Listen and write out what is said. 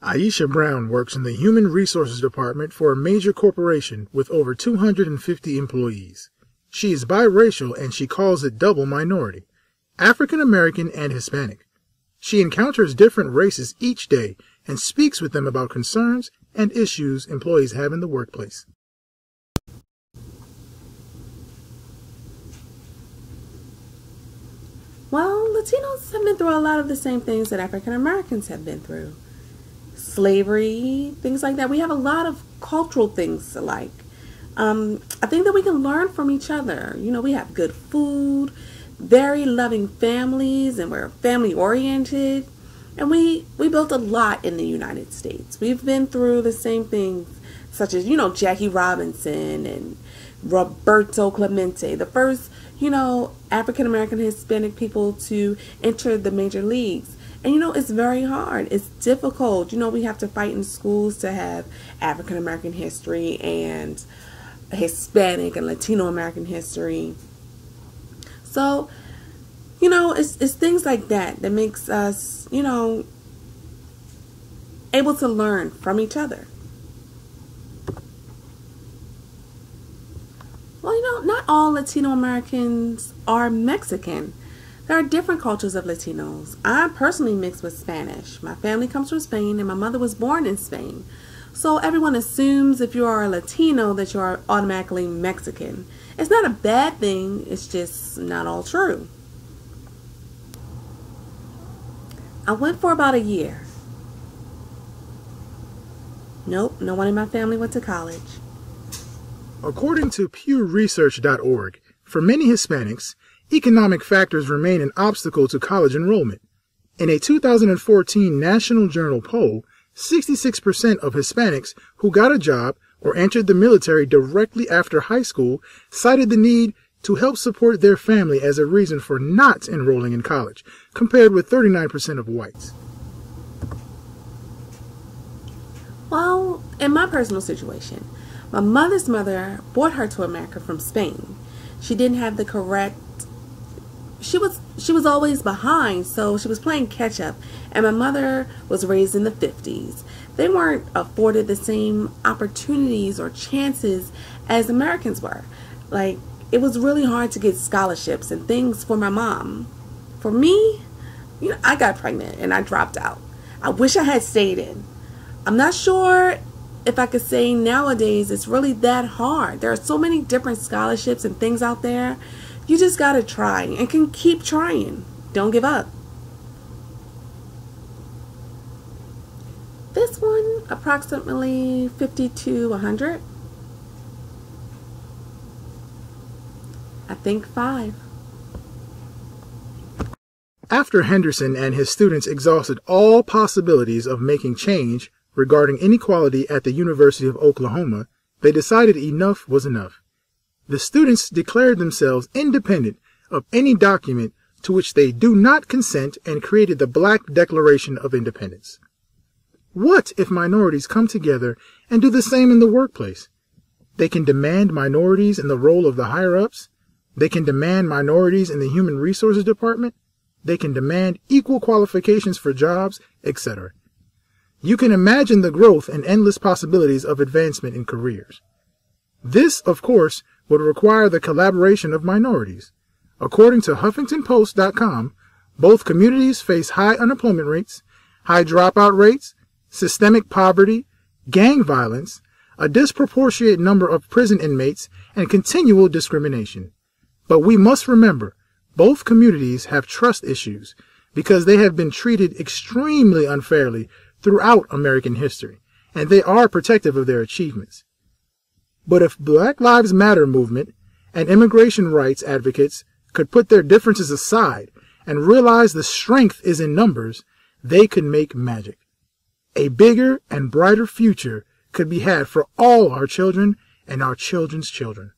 Aisha Brown works in the Human Resources Department for a major corporation with over 250 employees. She is biracial and she calls it double minority, African American and Hispanic. She encounters different races each day and speaks with them about concerns and issues employees have in the workplace. Well, Latinos have been through a lot of the same things that African Americans have been through. Slavery, things like that. We have a lot of cultural things alike. I think that we can learn from each other. You know, we have good food, very loving families, and we're family oriented. And we built a lot in the United States. We've been through the same things, such as, Jackie Robinson and Roberto Clemente, the first, African American Hispanic people to enter the major leagues. And it's very hard. It's difficult. We have to fight in schools to have African American history and Hispanic and Latino American history. So, it's things like that that makes us, able to learn from each other. Well, not all Latino Americans are Mexican. There are different cultures of Latinos. I'm personally mixed with Spanish. My family comes from Spain and my mother was born in Spain. So everyone assumes if you are a Latino that you are automatically Mexican. It's not a bad thing, it's just not all true. I went for about a year. Nope, no one in my family went to college. According to PewResearch.org, for many Hispanics, economic factors remain an obstacle to college enrollment. In a 2014 National Journal poll, 66% of Hispanics who got a job or entered the military directly after high school cited the need to help support their family as a reason for not enrolling in college, compared with 39% of whites. Well, in my personal situation, my mother's mother brought her to America from Spain. She didn't have the correct... She was always behind, so she was playing catch up. And my mother was raised in the 50s. They weren't afforded the same opportunities or chances as Americans were. Like, it was really hard to get scholarships and things for my mom. For me, I got pregnant and I dropped out. I wish I had stayed in. I'm not sure if I could say nowadays it's really that hard. There are so many different scholarships and things out there. You just gotta try and can keep trying. Don't give up. This one, approximately 50 to 100. I think 5. After Henderson and his students exhausted all possibilities of making change regarding inequality at the University of Oklahoma, they decided enough was enough. The students declared themselves independent of any document to which they do not consent and created the Black Declaration of Independence. What if minorities come together and do the same in the workplace? They can demand minorities in the role of the higher-ups. They can demand minorities in the Human Resources Department. They can demand equal qualifications for jobs, etc. You can imagine the growth and endless possibilities of advancement in careers. This, of course, would require the collaboration of minorities. According to HuffingtonPost.com, both communities face high unemployment rates, high dropout rates, systemic poverty, gang violence, a disproportionate number of prison inmates, and continual discrimination. But we must remember, both communities have trust issues because they have been treated extremely unfairly throughout American history, and they are protective of their achievements. But if Black Lives Matter movement and immigration rights advocates could put their differences aside and realize the strength is in numbers, they could make magic. A bigger and brighter future could be had for all our children and our children's children.